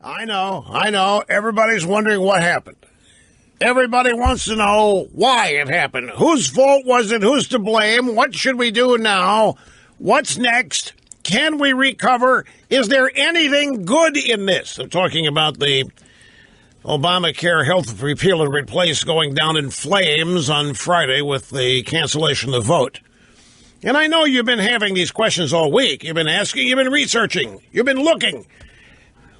I know. Everybody's wondering what happened. Everybody wants to know why it happened. Whose fault was it? Who's to blame? What should we do now? What's next? Can we recover? Is there anything good in this? I'm talking about the Obamacare health repeal and replace going down in flames on Friday with the cancellation of the vote. And I know you've been having these questions all week. You've been asking, you've been researching, you've been looking.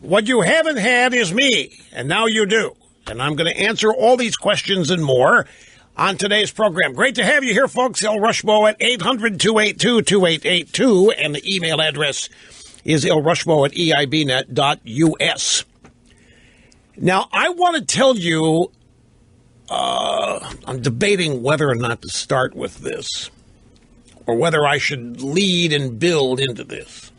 What you haven't had is me, and now you do. And I'm going to answer all these questions and more on today's program. Great to have you here, folks. El Rushbo at 800-282-2882, and the email address is elrushbo@eibnet.us. Now, I want to tell you, I'm debating whether or not to start with this, or whether I should lead and build into this.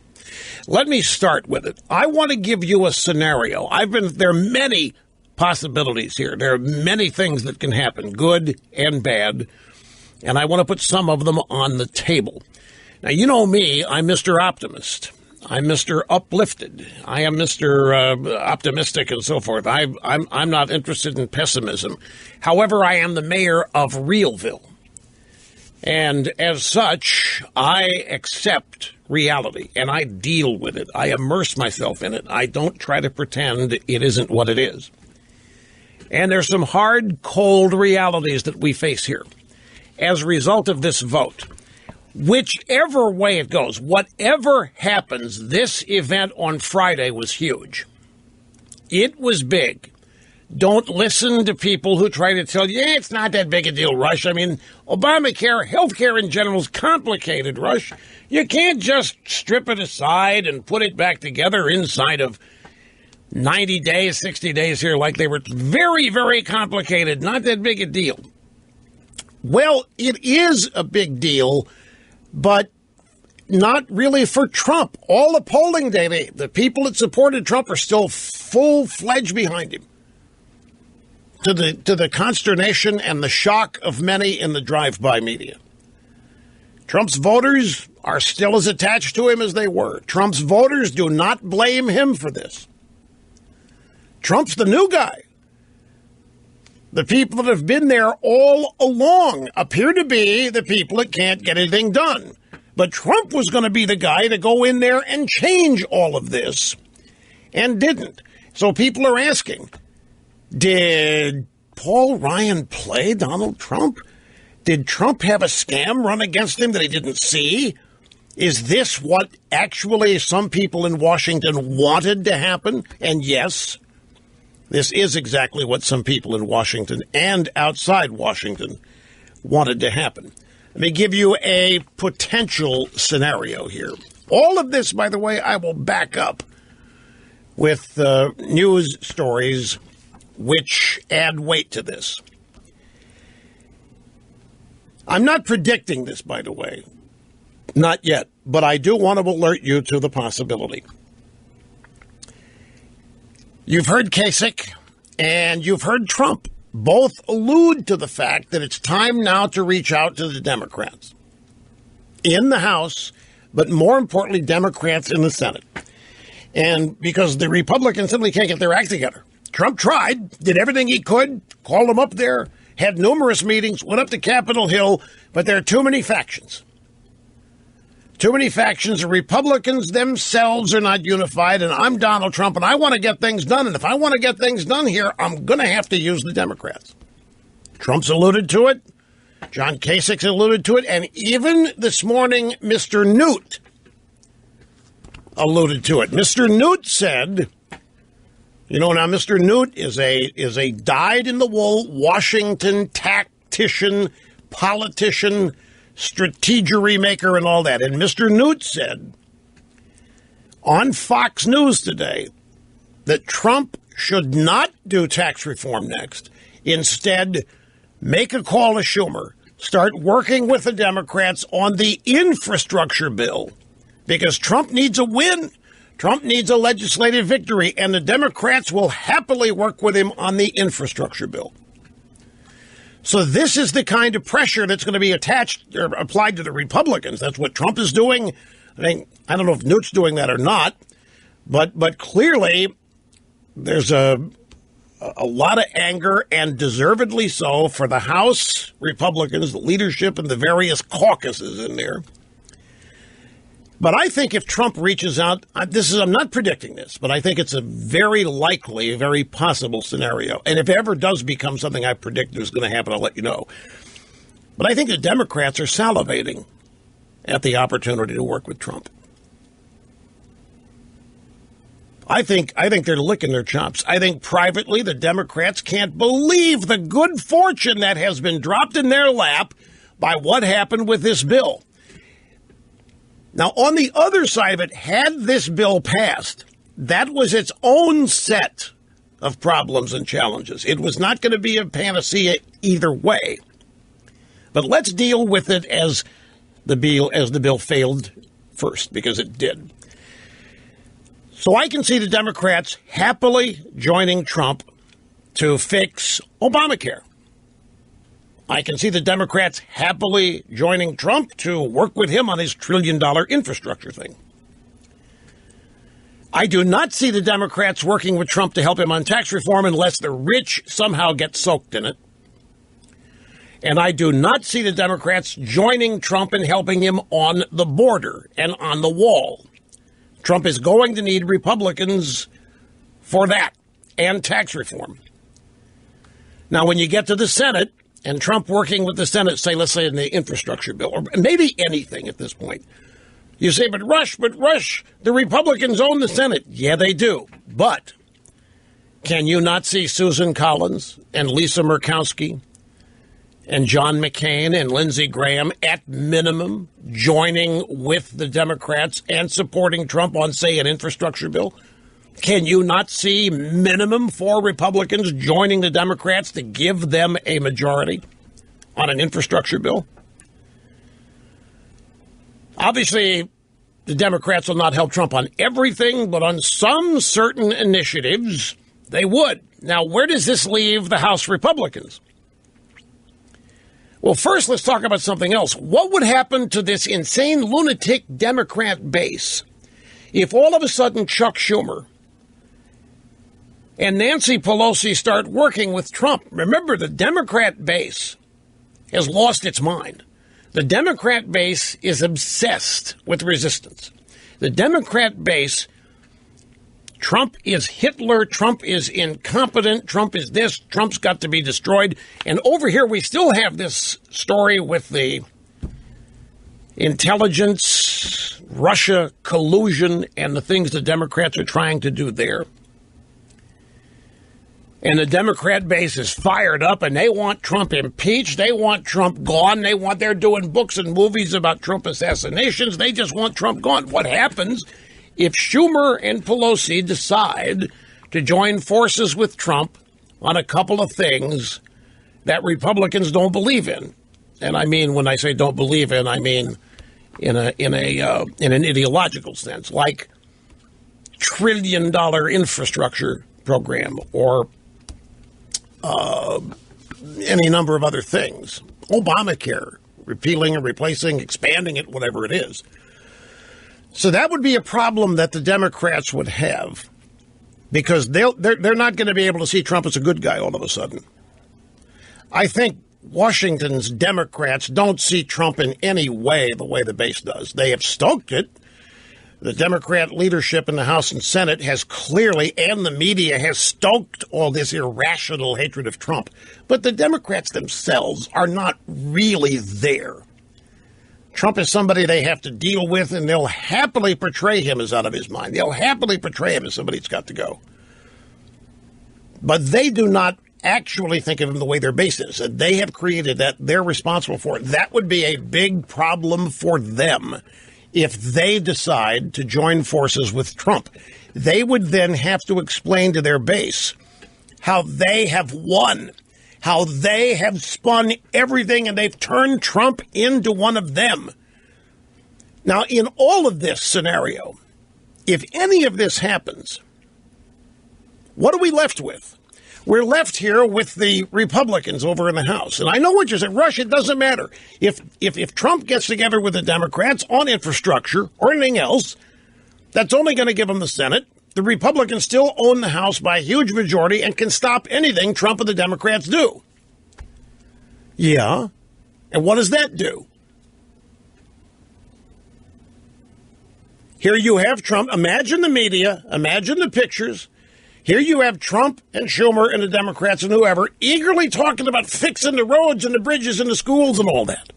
Let me start with it. I want to give you a scenario. There are many possibilities here. There are many things that can happen, good and bad, and I want to put some of them on the table. Now, you know me, I'm Mr. Optimist. I'm Mr. Uplifted. I am Mr. Optimistic and so forth. I'm not interested in pessimism. However, I am the mayor of Realville. And as such, I accept reality and I deal with it. I immerse myself in it. I don't try to pretend it isn't what it is. And there's some hard, cold realities that we face here as a result of this vote. Whichever way it goes, whatever happens, this event on Friday was huge. It was big. Don't listen to people who try to tell you, it's not that big a deal, Rush. I mean, Obamacare, healthcare in general is complicated, Rush. You can't just strip it aside and put it back together inside of 90 days, 60 days here like they were. Very, very complicated. Not that big a deal. Well, it is a big deal, but not really for Trump. All the polling data, the people that supported Trump are still full-fledged behind him. To the consternation and the shock of many in the drive-by media. Trump's voters are still as attached to him as they were. Trump's voters do not blame him for this. Trump's the new guy. The people that have been there all along appear to be the people that can't get anything done. But Trump was going to be the guy to go in there and change all of this, and didn't. So people are asking, did Paul Ryan play Donald Trump? Did Trump have a scam run against him that he didn't see? Is this what actually some people in Washington wanted to happen? And yes, this is exactly what some people in Washington and outside Washington wanted to happen. Let me give you a potential scenario here. All of this, by the way, I will back up with news stories which add weight to this. I'm not predicting this, by the way. Not yet. But I do want to alert you to the possibility. You've heard Kasich and you've heard Trump both allude to the fact that it's time now to reach out to the Democrats in the House, but more importantly, Democrats in the Senate. And because the Republicans simply can't get their act together. Trump tried, did everything he could, called them up there, had numerous meetings, went up to Capitol Hill, but there are too many factions. Too many factions. The Republicans themselves are not unified, and I'm Donald Trump, and I want to get things done. And if I want to get things done here, I'm going to have to use the Democrats. Trump's alluded to it. John Kasich alluded to it. And even this morning, Mr. Newt alluded to it. Mr. Newt said, now Mr. Newt is a dyed-in-the-wool Washington tactician, politician, strategery maker, and all that. And Mr. Newt said on Fox News today that Trump should not do tax reform next. Instead, make a call to Schumer, start working with the Democrats on the infrastructure bill, because Trump needs a win. Trump needs a legislative victory, and the Democrats will happily work with him on the infrastructure bill. So this is the kind of pressure that's going to be attached or applied to the Republicans. That's what Trump is doing. I don't know if Newt's doing that or not, but clearly there's a lot of anger, and deservedly so, for the House Republicans, the leadership, and the various caucuses in there. But I think if Trump reaches out, I'm not predicting this, but I think it's a very likely, very possible scenario. And if it ever does become something I predict is going to happen, I'll let you know. But I think the Democrats are salivating at the opportunity to work with Trump. I think they're licking their chops. I think privately the Democrats can't believe the good fortune that has been dropped in their lap by what happened with this bill. Now, on the other side of it, had this bill passed, that was its own set of problems and challenges. It was not going to be a panacea either way. But let's deal with it as the bill failed first, because it did. So I can see the Democrats happily joining Trump to fix Obamacare. I can see the Democrats happily joining Trump to work with him on his $1 trillion infrastructure thing. I do not see the Democrats working with Trump to help him on tax reform unless the rich somehow get soaked in it. And I do not see the Democrats joining Trump and helping him on the border and on the wall. Trump is going to need Republicans for that and tax reform. Now, when you get to the Senate and Trump working with the Senate, let's say in the infrastructure bill, or maybe anything at this point, you say, but Rush, the Republicans own the Senate. Yeah, they do. But can you not see Susan Collins and Lisa Murkowski and John McCain and Lindsey Graham, at minimum, joining with the Democrats and supporting Trump on, say, an infrastructure bill? Can you not see minimum 4 Republicans joining the Democrats to give them a majority on an infrastructure bill? Obviously, the Democrats will not help Trump on everything, but on some certain initiatives, they would. Now, where does this leave the House Republicans? Well, first, let's talk about something else. What would happen to this insane lunatic Democrat base if all of a sudden Chuck Schumer and Nancy Pelosi start working with Trump? Remember, the Democrat base has lost its mind. The Democrat base is obsessed with resistance. The Democrat base, Trump is Hitler, Trump is incompetent, Trump is this, Trump's got to be destroyed. And over here, we still have this story with the intelligence, Russia collusion, and the things the Democrats are trying to do there. And the Democrat base is fired up, and they want Trump impeached. They want Trump gone. They're doing books and movies about Trump assassinations. They just want Trump gone. What happens if Schumer and Pelosi decide to join forces with Trump on a couple of things that Republicans don't believe in? And I mean, when I say don't believe in, I mean in an ideological sense, like $1 trillion infrastructure program or any number of other things. Obamacare, repealing and replacing, expanding it, whatever it is. So that would be a problem that the Democrats would have, because they're not going to be able to see Trump as a good guy all of a sudden. I think Washington's Democrats don't see Trump in any way the way the base does. They have stoked it. The Democrat leadership in the House and Senate has clearly, and the media has stoked all this irrational hatred of Trump. But the Democrats themselves are not really there. Trump is somebody they have to deal with, and they'll happily portray him as out of his mind. They'll happily portray him as somebody that's got to go. But they do not actually think of him the way their base is. And they have created that. They're responsible for it. That would be a big problem for them if they decide to join forces with Trump. They would then have to explain to their base how they have won, how they have spun everything and they've turned Trump into one of them. Now, in all of this scenario, if any of this happens, what are we left with? We're left here with the Republicans over in the House. And I know what you're saying, Rush, it doesn't matter. If Trump gets together with the Democrats on infrastructure or anything else, that's only going to give them the Senate. the Republicans still own the House by a huge majority and can stop anything Trump and the Democrats do. Yeah. And what does that do? Here you have Trump. Imagine the media. Imagine the pictures. Here you have Trump and Schumer and the Democrats and whoever eagerly talking about fixing the roads and the bridges and the schools and all that.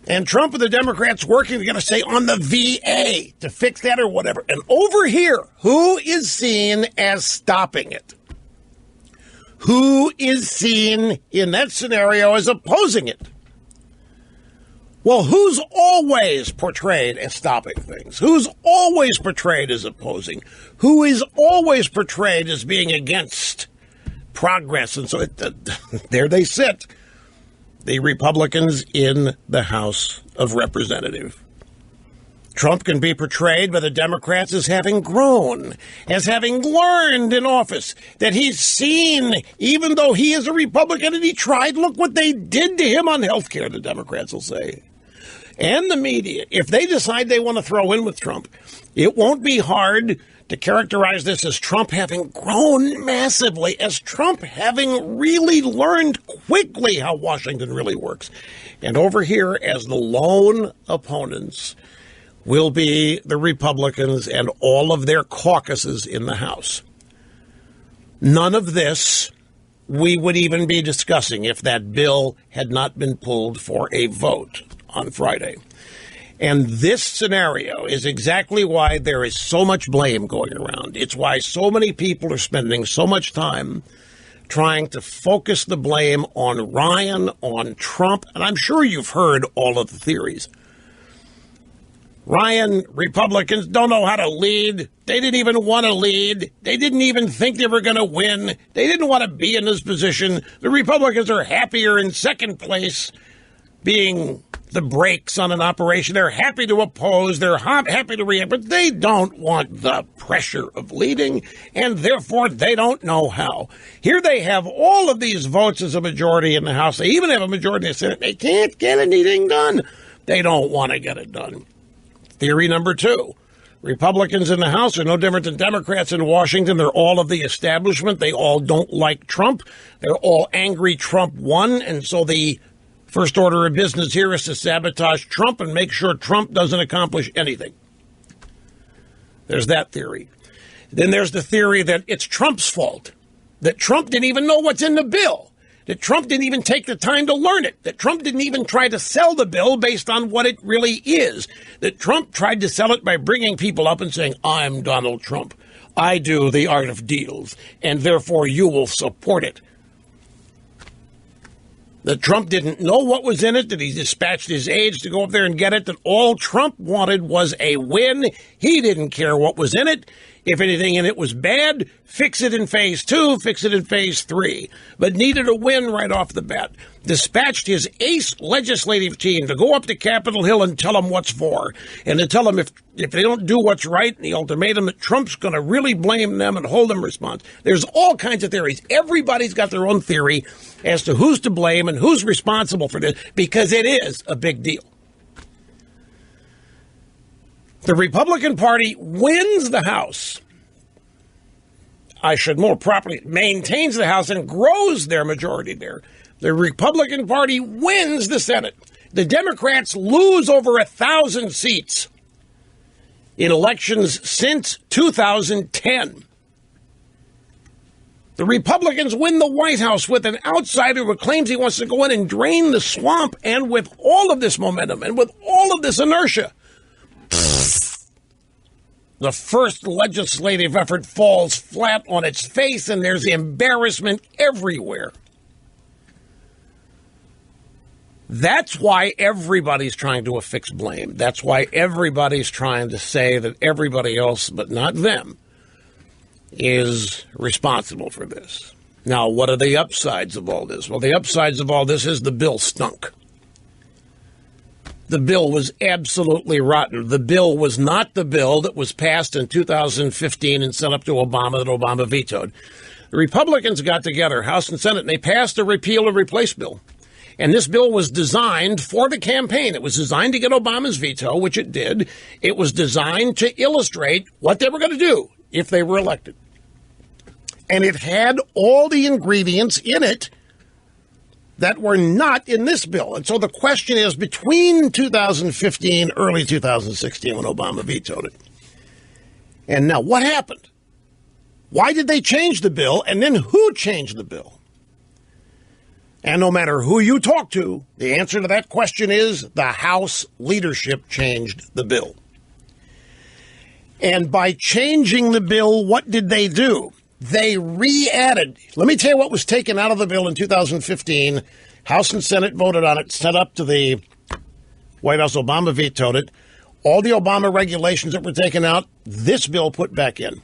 And Trump and the Democrats working together, say, on the VA to fix that or whatever. And over here, who is seen as stopping it? Who is seen in that scenario as opposing it? Well, who's always portrayed as stopping things? Who's always portrayed as opposing? Who is always portrayed as being against progress? And so there they sit, the Republicans in the House of Representatives. Trump can be portrayed by the Democrats as having grown, as having learned in office, that he's seen, even though he is a Republican and he tried, look what they did to him on health care, the Democrats will say. And the media, if they decide they want to throw in with Trump, it won't be hard to characterize this as Trump having grown massively, as Trump having really learned quickly how Washington really works. And over here, as the lone opponents, will be the Republicans and all of their caucuses in the House. None of this we would even be discussing if that bill had not been pulled for a vote on Friday. And this scenario is exactly why there is so much blame going around. It's why so many people are spending so much time trying to focus the blame on Ryan, on Trump, and I'm sure you've heard all of the theories. Ryan, Republicans don't know how to lead. They didn't even want to lead. They didn't even think they were going to win. They didn't want to be in this position. The Republicans are happier in second place, being the brakes on an operation. They're happy to oppose. They're happy to react, but they don't want the pressure of leading, and therefore they don't know how. Here they have all of these votes as a majority in the House. They even have a majority in the Senate. They can't get anything done. They don't want to get it done. Theory number two. Republicans in the House are no different than Democrats in Washington. They're all of the establishment. They all don't like Trump. They're all angry Trump won, and so the first order of business here is to sabotage Trump and make sure Trump doesn't accomplish anything. There's that theory. Then there's the theory that it's Trump's fault, that Trump didn't even know what's in the bill, that Trump didn't even take the time to learn it, that Trump didn't even try to sell the bill based on what it really is, that Trump tried to sell it by bringing people up and saying, I'm Donald Trump. I do the art of deals, and therefore you will support it. That Trump didn't know what was in it, that he dispatched his aides to go up there and get it, that all Trump wanted was a win. He didn't care what was in it. If anything in it was bad, fix it in phase 2, fix it in phase 3. But needed a win right off the bat. Dispatched his ace legislative team to go up to Capitol Hill and tell them what's for. And to tell them if they don't do what's right, and the ultimatum that Trump's going to really blame them and hold them responsible. There's all kinds of theories. Everybody's got their own theory as to who's to blame and who's responsible for this, because it is a big deal. The Republican Party wins the House. I should more properly, maintains the House and grows their majority there. The Republican Party wins the Senate. The Democrats lose over 1,000 seats in elections since 2010. The Republicans win the White House with an outsider who claims he wants to go in and drain the swamp, and with all of this momentum and with all of this inertia, the first legislative effort falls flat on its face, and there's embarrassment everywhere. That's why everybody's trying to affix blame. That's why everybody's trying to say that everybody else, but not them, is responsible for this. Now, what are the upsides of all this? Well, the upsides of all this is the bill stunk. The bill was absolutely rotten. The bill was not the bill that was passed in 2015 and sent up to Obama that Obama vetoed. The Republicans got together, House and Senate, and they passed a repeal and replace bill. And this bill was designed for the campaign. It was designed to get Obama's veto, which it did. It was designed to illustrate what they were going to do if they were elected. And it had all the ingredients in it that were not in this bill. And so the question is, between 2015, early 2016, when Obama vetoed it, and now what happened? Why did they change the bill? And then who changed the bill? And no matter who you talk to, the answer to that question is the House leadership changed the bill. And by changing the bill, what did they do? They re-added. Let me tell you what was taken out of the bill in 2015. House and Senate voted on it, sent up to the White House. Obama vetoed it. All the Obama regulations that were taken out, this bill put back in.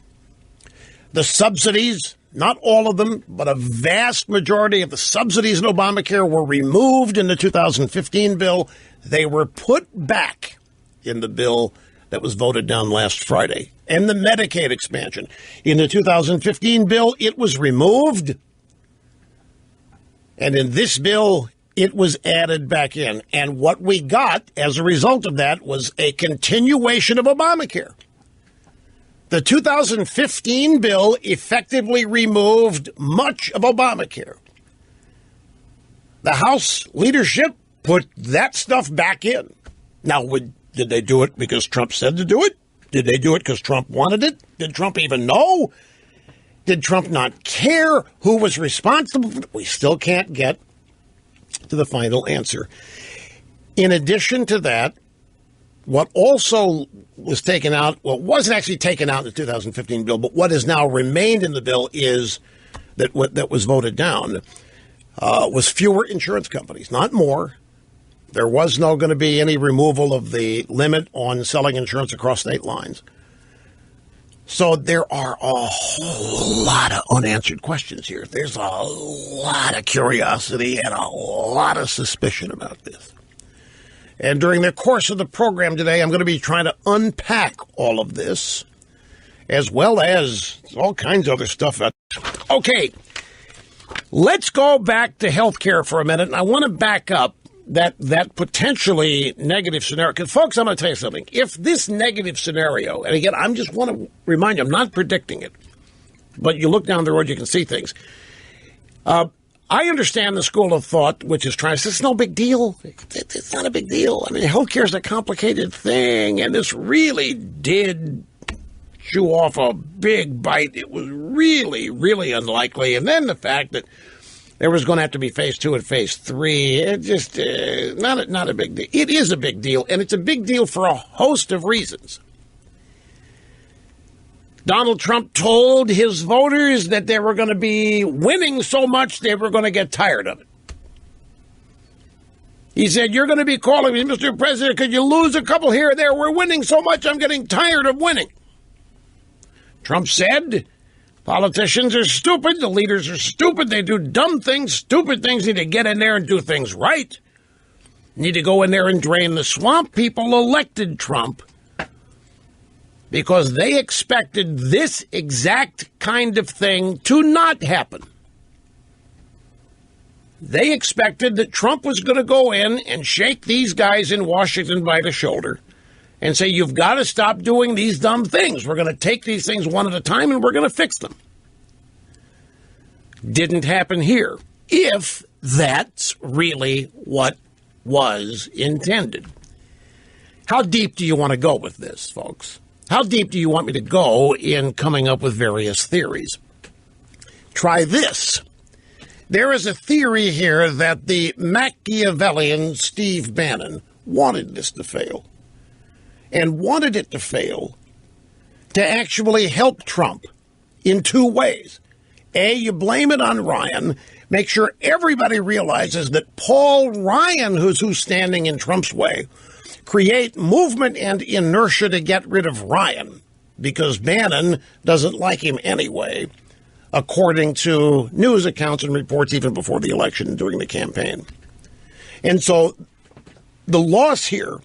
The subsidies, not all of them, but a vast majority of the subsidies in Obamacare were removed in the 2015 bill. They were put back in the bill that was voted down last Friday. And the Medicaid expansion. In the 2015 bill, it was removed. And in this bill, it was added back in. And what we got as a result of that was a continuation of Obamacare. The 2015 bill effectively removed much of Obamacare. The House leadership put that stuff back in. Now, did they do it because Trump said to do it? Did they do it because Trump wanted it? Did Trump even know? Did Trump not care who was responsible? We still can't get to the final answer. In addition to that, what also was taken out, well, it wasn't actually taken out in the 2015 bill, but what has now remained in the bill is that what that was voted down was fewer insurance companies, not more. There was no going to be any removal of the limit on selling insurance across state lines. So there are a whole lot of unanswered questions here. There's a lot of curiosity and a lot of suspicion about this. And during the course of the program today, I'm going to be trying to unpack all of this, as well as all kinds of other stuff. Okay, let's go back to healthcare for a minute, and I want to back up that potentially negative scenario. Because, folks, I'm going to tell you something. If this negative scenario, and again, I just want to remind you, I'm not predicting it, but you look down the road, you can see things. I understand the school of thought, which is trying to say, it's no big deal. It's not a big deal. I mean, healthcare is a complicated thing, and this really did chew off a big bite. It was really, really unlikely. And then the fact that there was going to have to be phase 2 and phase 3, it just not a big deal. It is a big deal, and it's a big deal for a host of reasons. Donald Trump told his voters that they were going to be winning so much they were going to get tired of it. He said, you're going to be calling me, Mr. President, could you lose a couple here or there? We're winning so much, I'm getting tired of winning. Trump said, politicians are stupid, the leaders are stupid, they do dumb things, stupid things, need to get in there and do things right. Need to go in there and drain the swamp. People elected Trump because they expected this exact kind of thing to not happen. They expected that Trump was going to go in and shake these guys in Washington by the shoulder and say, you've got to stop doing these dumb things. We're going to take these things one at a time and we're going to fix them. Didn't happen here, if that's really what was intended. How deep do you want to go with this, folks? How deep do you want me to go in coming up with various theories? Try this. There is a theory here that the Machiavellian Steve Bannon wanted this to fail, and wanted it to fail to actually help Trump in two ways. A, you blame it on Ryan. Make sure everybody realizes that Paul Ryan, who's standing in Trump's way, create movement and inertia to get rid of Ryan, because Bannon doesn't like him anyway, according to news accounts and reports even before the election and during the campaign. And so the loss here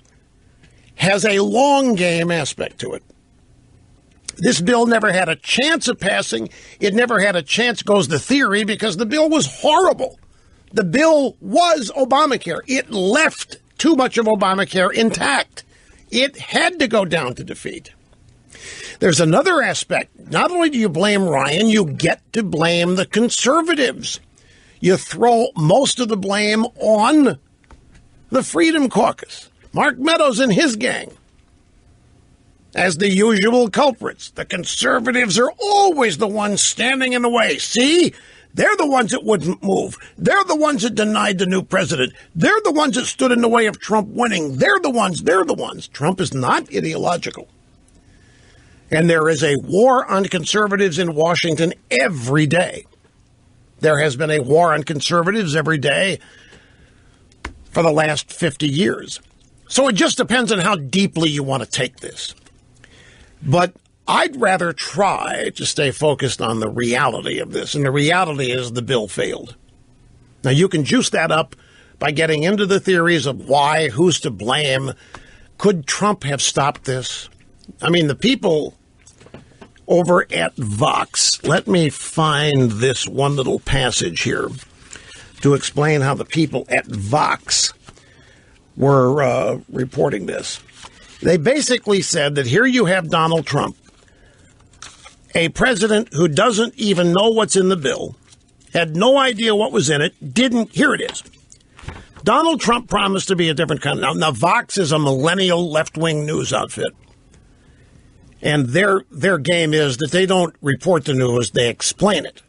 has a long game aspect to it. This bill never had a chance of passing. It never had a chance, goes the theory, because the bill was horrible. The bill was Obamacare. It left too much of Obamacare intact. It had to go down to defeat. There's another aspect. Not only do you blame Ryan, you get to blame the conservatives. You throw most of the blame on the Freedom Caucus, Mark Meadows and his gang, as the usual culprits. The conservatives are always the ones standing in the way. See? They're the ones that wouldn't move. They're the ones that denied the new president. They're the ones that stood in the way of Trump winning. They're the ones. Trump is not ideological. And there is a war on conservatives in Washington every day. There has been a war on conservatives every day for the last 50 years. So it just depends on how deeply you want to take this. But I'd rather try to stay focused on the reality of this. And the reality is the bill failed. Now, you can juice that up by getting into the theories of why, who's to blame. Could Trump have stopped this? I mean, the people over at Vox, let me find this one little passage here to explain how the people at Vox were reporting this. They basically said that here you have Donald Trump, a president who doesn't even know what's in the bill, had no idea what was in it, here it is. Donald Trump promised to be a different kind. Now Vox is a millennial left-wing news outfit. And their game is that they don't report the news, they explain it.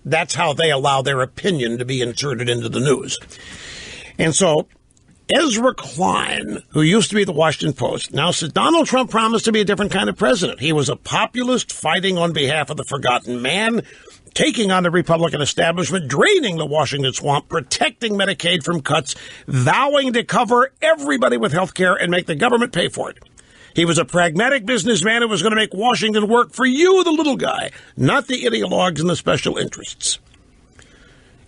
That's how they allow their opinion to be inserted into the news. And so Ezra Klein, who used to be the Washington Post, now says Donald Trump promised to be a different kind of president. He was a populist fighting on behalf of the forgotten man, taking on the Republican establishment, draining the Washington swamp, protecting Medicaid from cuts, vowing to cover everybody with health care and make the government pay for it. He was a pragmatic businessman who was going to make Washington work for you, the little guy, not the ideologues and the special interests.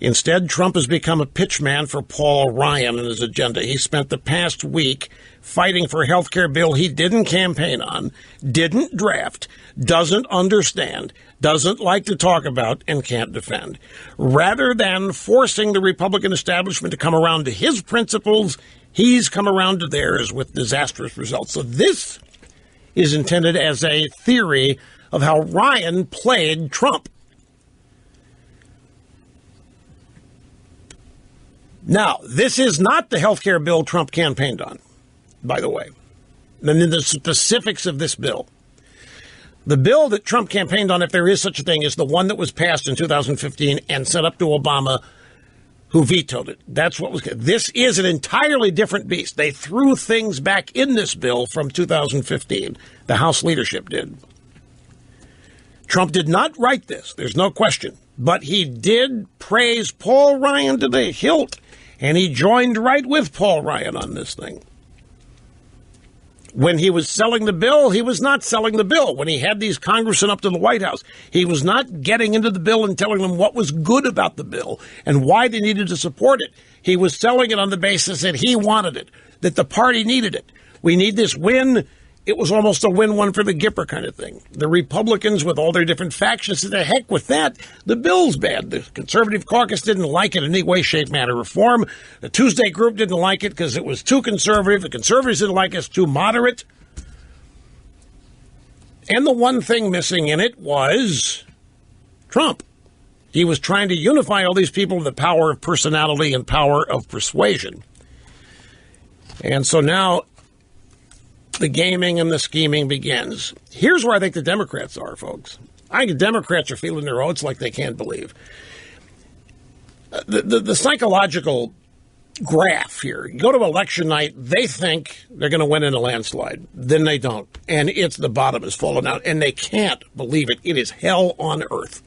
Instead, Trump has become a pitchman for Paul Ryan and his agenda. He spent the past week fighting for a health care bill he didn't campaign on, didn't draft, doesn't understand, doesn't like to talk about, and can't defend. Rather than forcing the Republican establishment to come around to his principles, he's come around to theirs with disastrous results. So this is intended as a theory of how Ryan played Trump. Now, this is not the health care bill Trump campaigned on, by the way. And then the specifics of this bill. The bill that Trump campaigned on, if there is such a thing, is the one that was passed in 2015 and sent up to Obama, who vetoed it. That's what was. This is an entirely different beast. They threw things back in this bill from 2015. The House leadership did. Trump did not write this. There's no question. But he did praise Paul Ryan to the hilt. And he joined right with Paul Ryan on this thing. When he was selling the bill, he was not selling the bill. When he had these congressmen up to the White House, he was not getting into the bill and telling them what was good about the bill and why they needed to support it. He was selling it on the basis that he wanted it, that the party needed it. We need this win. It was almost a win-one for the Gipper kind of thing. The Republicans, with all their different factions, said, the heck with that. The bill's bad. The conservative caucus didn't like it in any way, shape, manner, or form. The Tuesday group didn't like it because it was too conservative. The conservatives didn't like it, too moderate. And the one thing missing in it was Trump. He was trying to unify all these people with the power of personality and power of persuasion. And so now the gaming and the scheming begins. Here's where I think the Democrats are, folks. I think the Democrats are feeling their oats like they can't believe. The psychological graph here, you go to election night, they think they're going to win in a landslide. Then they don't. And it's the bottom is falling out. And they can't believe it. It is hell on earth.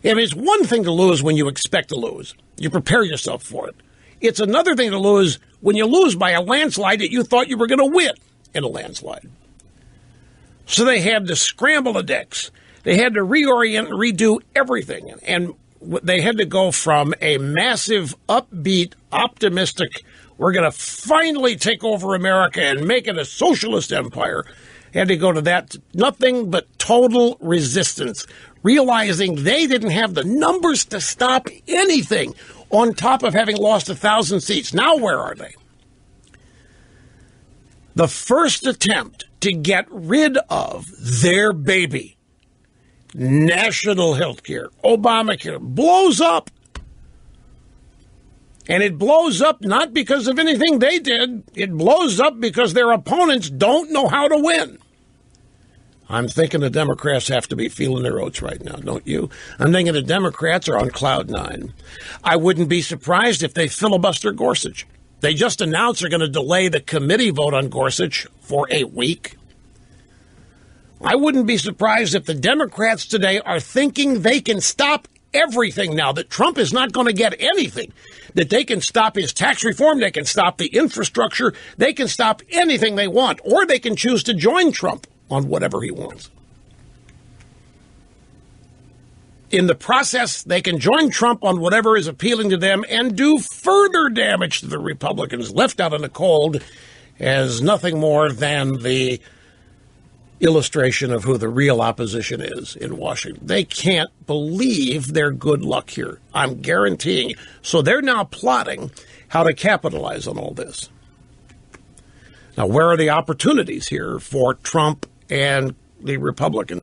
I mean, it's one thing to lose when you expect to lose. You prepare yourself for it. It's another thing to lose when you lose by a landslide that you thought you were going to win in a landslide. So they had to scramble the decks. They had to reorient and redo everything. And they had to go from a massive, upbeat, optimistic, we're going to finally take over America and make it a socialist empire. Had to go to that, nothing but total resistance, realizing they didn't have the numbers to stop anything. on top of having lost 1,000 seats. Now where are they? The first attempt to get rid of their baby, national health care, Obamacare, blows up. And it blows up not because of anything they did. It blows up because their opponents don't know how to win. I'm thinking the Democrats have to be feeling their oats right now, don't you? I'm thinking the Democrats are on cloud nine. I wouldn't be surprised if they filibuster Gorsuch. They just announced they're going to delay the committee vote on Gorsuch for a week. I wouldn't be surprised if the Democrats today are thinking they can stop everything now, that Trump is not going to get anything, that they can stop his tax reform, they can stop the infrastructure, they can stop anything they want, or they can choose to join Trump on whatever he wants. In the process, they can join Trump on whatever is appealing to them and do further damage to the Republicans, left out in the cold as nothing more than the illustration of who the real opposition is in Washington. They can't believe their good luck here. I'm guaranteeing you. So they're now plotting how to capitalize on all this. Now, where are the opportunities here for Trump and the Republicans?